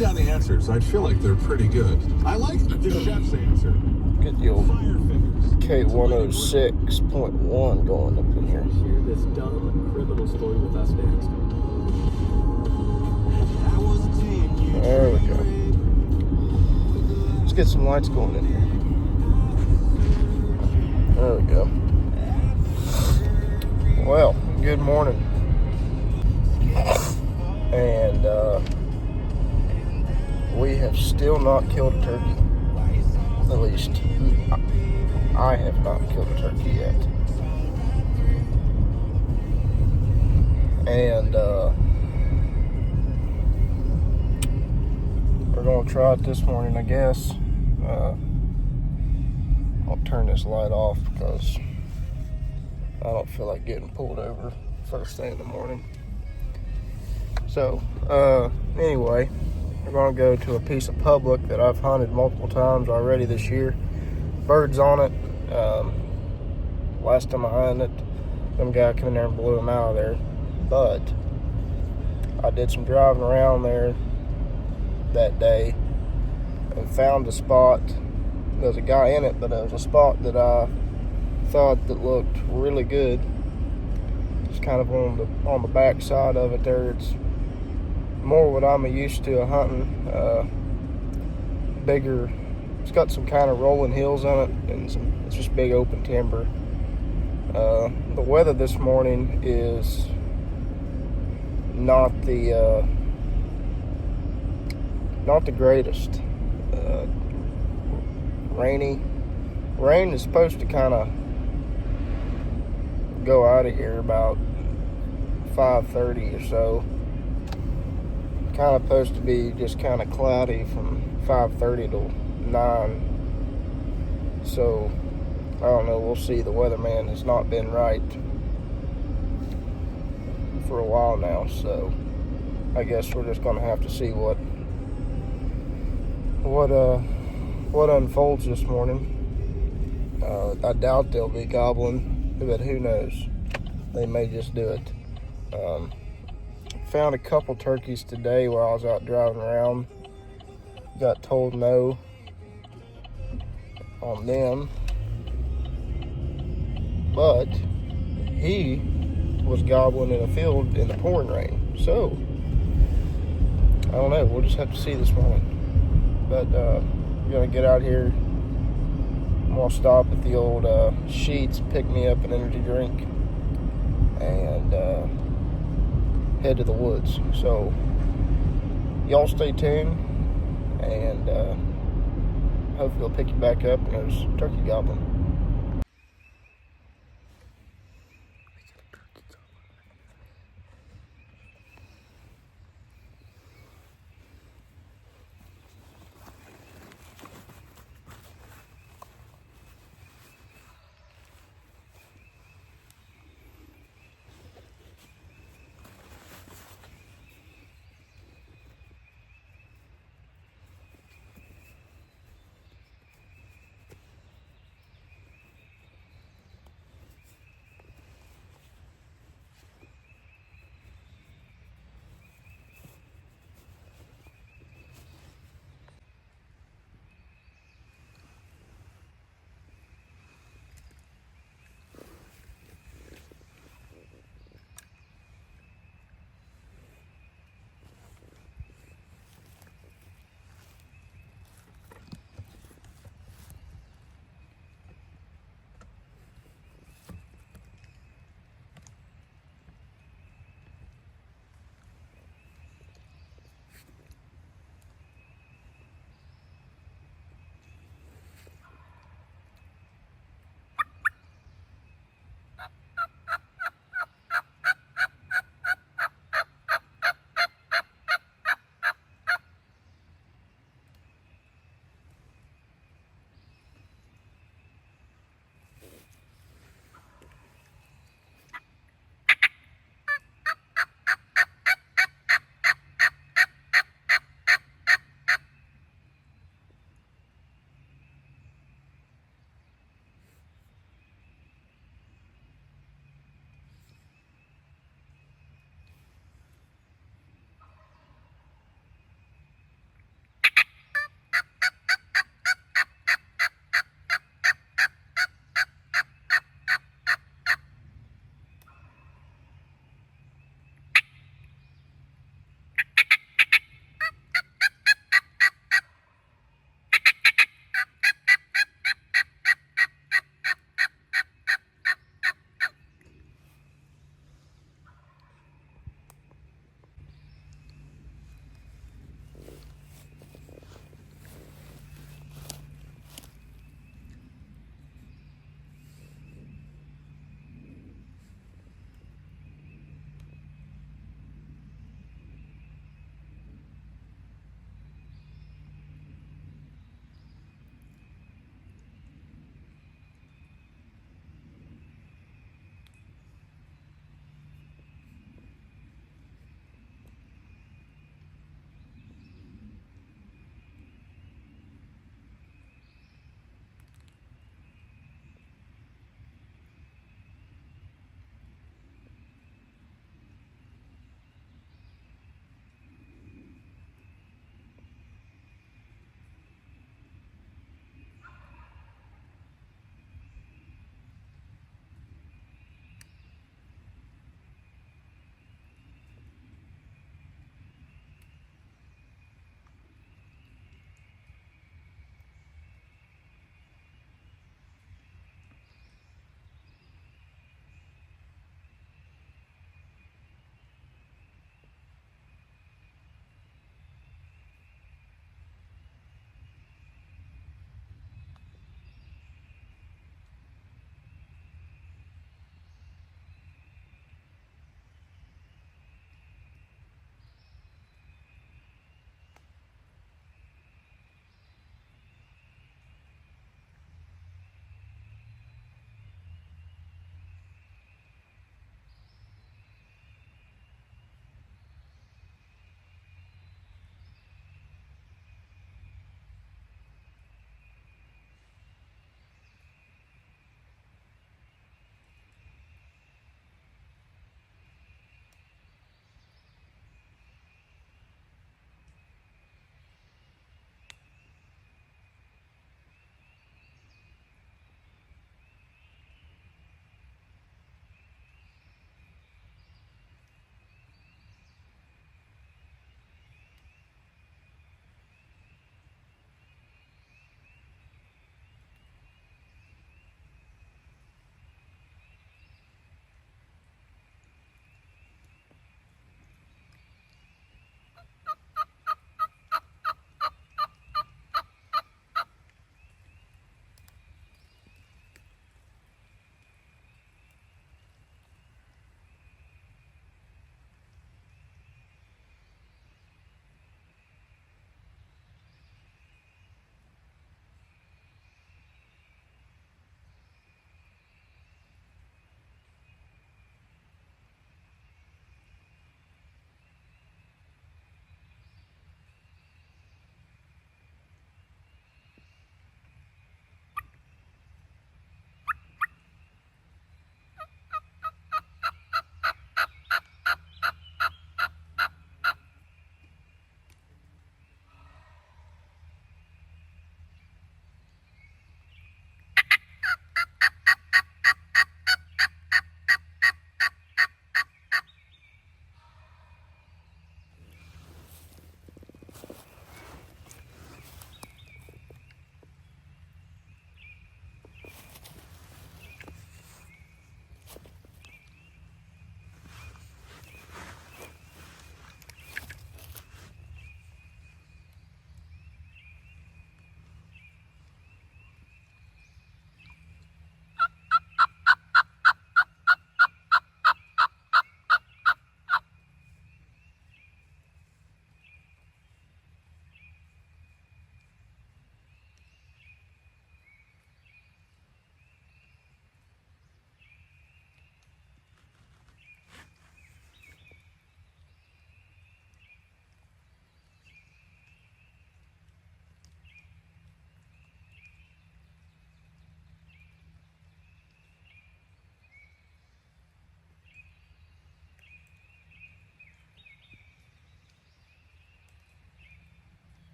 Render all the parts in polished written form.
down the answers. I feel like they're pretty good. I like the chef's answer. Get the old Fire fingers. K106.1 going up in here. Share this dumb criminal story with us next. There we go. Let's get some lights going in here. There we go. Well, good morning. And we have still not killed a turkey. At least I have not killed a turkey yet. And we're going to try it this morning, I guess. I'll turn this light off because I don't feel like getting pulled over first thing in the morning. So, anyway, we're going to go to a piece of public that I've hunted multiple times already this year. Birds on it. Last time I hunted it, some guy came in there and blew them out of there. But I did some driving around there that day and found a spot. There was a guy in it, but it was a spot that I thought that looked really good. It's kind of on the back side of it there. It's more what I'm used to hunting. Bigger. It's got some kind of rolling hills on it, and it's just big open timber. The weather this morning is not the greatest. Rainy. Rain is supposed to kind of go out of here about 5:30 or so. Kind of supposed to be just kind of cloudy from 5:30 to 9. So I don't know. We'll see. The weatherman has not been right for a while now, so I guess we're just going to have to see what unfolds this morning. I doubt they'll be gobbling, but who knows? They may just do it. Found a couple turkeys today while I was out driving around. Got told no on them, but he was gobbling in a field in the pouring rain. So I don't know. We'll just have to see this morning. But we're gonna get out here. I'm gonna stop at the old Sheets, pick me up an energy drink, and head to the woods. So y'all stay tuned, and hopefully I'll pick you back up and there's turkey gobbling.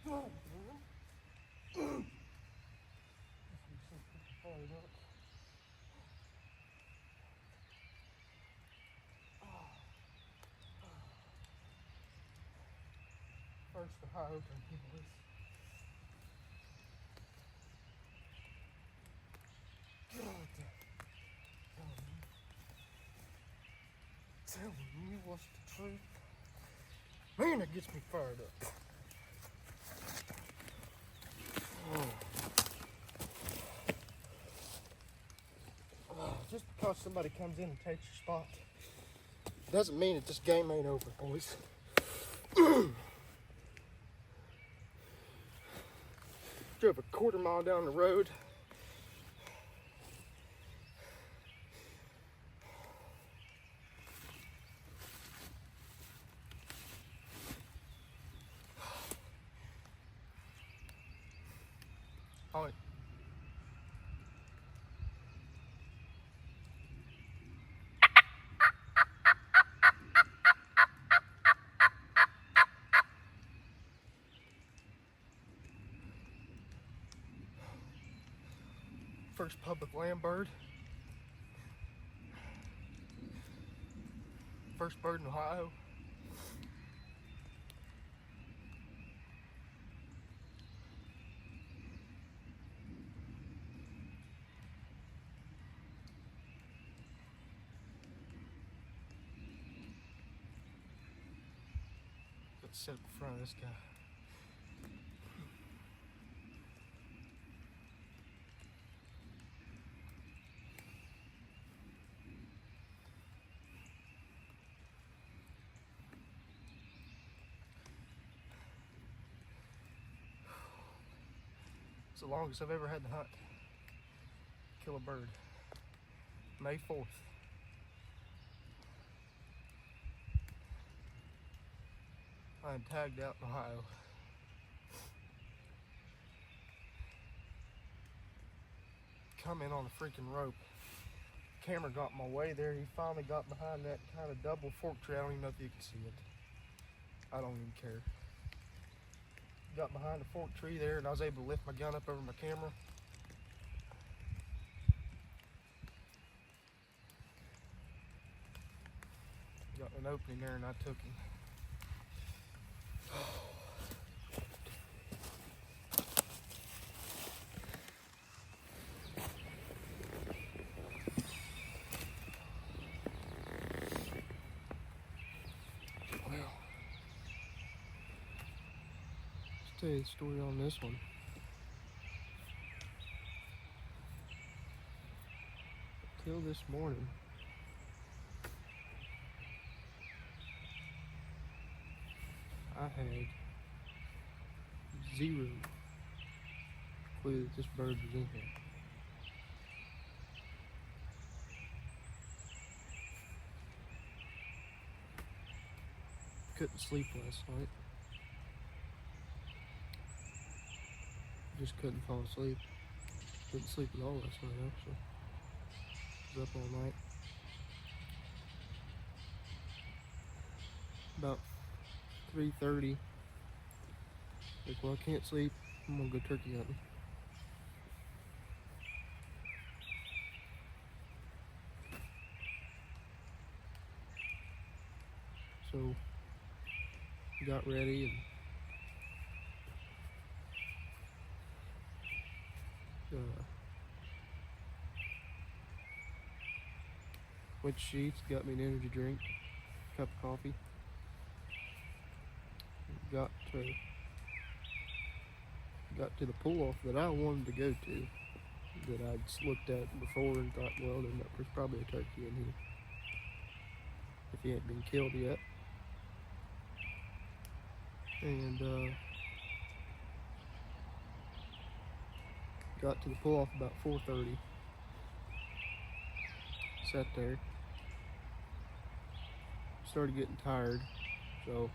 First Ohio turkey, boys. God, telling you what's the truth. Man, it gets me fired up. Just because somebody comes in and takes your spot doesn't mean that this game ain't over, boys. Drove a quarter-mile down the road. Oh, first public land bird. First bird in Ohio. Let's sit in front of this guy. It's the longest I've ever had to hunt. Kill a bird. May 4th. I am tagged out in Ohio. Come in on a freaking rope. Camera got in my way there. He finally got behind that kind of double fork tree. I don't even know if you can see it. I don't even care. Got behind the fork tree there and I was able to lift my gun up over my camera. Got an opening there and I took him. Well, let's tell you the story on this one. Till this morning, I had zero clue that this bird was in here. Couldn't sleep last night. Just couldn't fall asleep. Couldn't sleep at all last night, actually. Was up all night. About 3:30. Like, well, I can't sleep. I'm gonna go turkey hunting. So, got ready and went to Sheets, got me an energy drink, cup of coffee. Got to the pull-off that I wanted to go to, that I'd looked at before and thought, well, then there's probably a turkey in here if he ain't been killed yet. And got to the pull-off about 4:30. Sat there. Started getting tired, so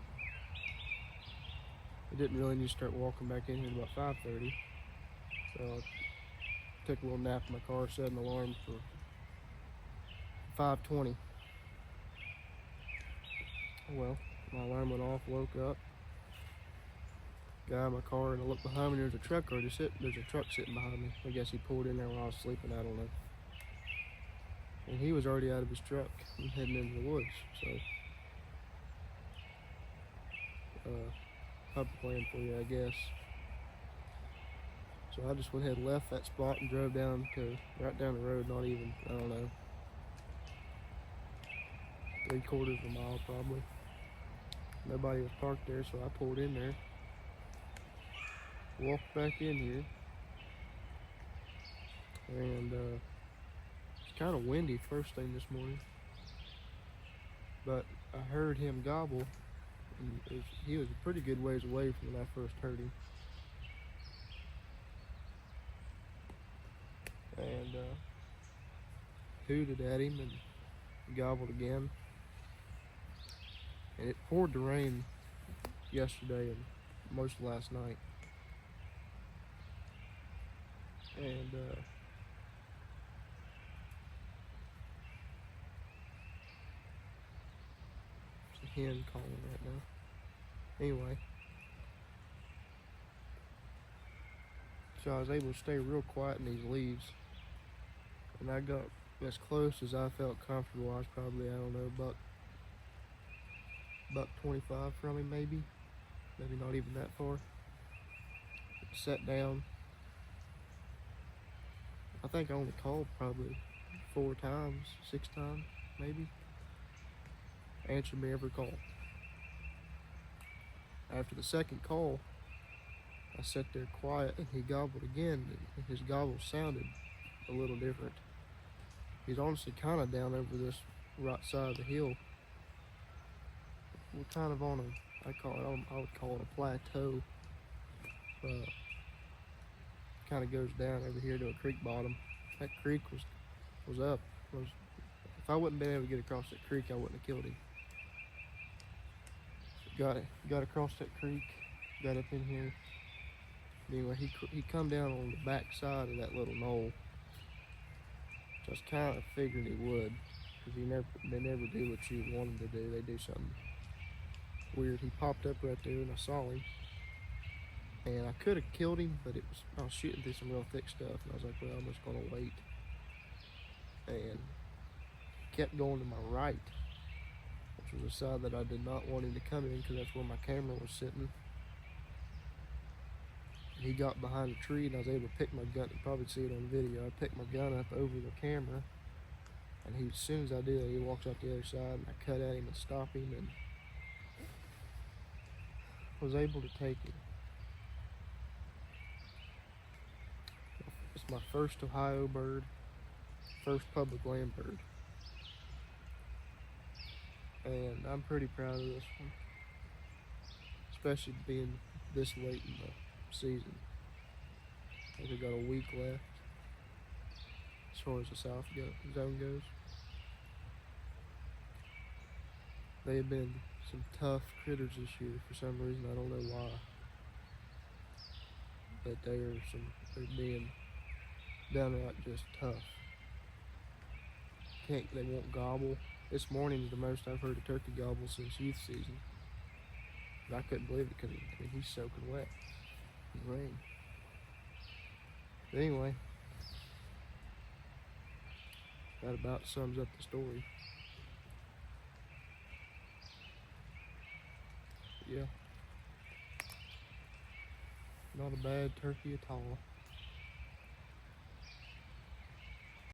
I didn't really need to start walking back in here at about 5:30. So I took a little nap in my car, set an alarm for 5:20. Well, my alarm went off, woke up, Got in my car and I looked behind me. There's a truck already sitting. There's a truck sitting behind me. I guess he pulled in there when I was sleeping. I don't know. And he was already out of his truck and heading into the woods. So, public land for you, I guess. So I just went ahead and left that spot and drove down to right down the road. Not even, I don't know, 3/4 of a mile probably. Nobody was parked there, so I pulled in there. Walked back in here, and it's kind of windy first thing this morning, but I heard him gobble, and he was a pretty good ways away from when I first heard him, and hooted at him and gobbled again. And it poured to rain yesterday and most of last night. And it's a hen calling right now. Anyway, so I was able to stay real quiet in these leaves, and I got as close as I felt comfortable. I was probably, I don't know, buck 25 from him, maybe not even that far. Sat down. I think I only called probably 4 times, 6 times, maybe. Answered me every call. After the second call, I sat there quiet and he gobbled again, and his gobble sounded a little different. He's honestly kind of down over this right side of the hill. We're kind of on a, I would call it a plateau. Kind of goes down over here to a creek bottom. That creek was up. If I wouldn't been able to get across that creek, I wouldn't have killed him. Got across that creek, got up in here. Anyway, he come down on the back side of that little knoll. So I was kind of figuring he would, because they never do what you want them to do. They do something weird. He popped up right there and I saw him. And I could have killed him, but I was shooting through some real thick stuff, and I was like, well, I'm just gonna wait. And kept going to my right, which was a side that I did not want him to come in, because that's where my camera was sitting. He got behind a tree, and I was able to pick my gun. You probably see it on video. I picked my gun up over the camera, and as soon as I did, he walks out the other side, and I cut at him and stopped him, and was able to take him. It's my first Ohio bird, first public land bird. And I'm pretty proud of this one, especially being this late in the season. I think we got a week left as far as the south zone goes. They have been some tough critters this year for some reason. I don't know why, but they're being downright just tough. They won't gobble. This morning is the most I've heard a turkey gobble since youth season. But I couldn't believe it, because he's soaking wet in rain. But anyway, that about sums up the story. Yeah, not a bad turkey at all.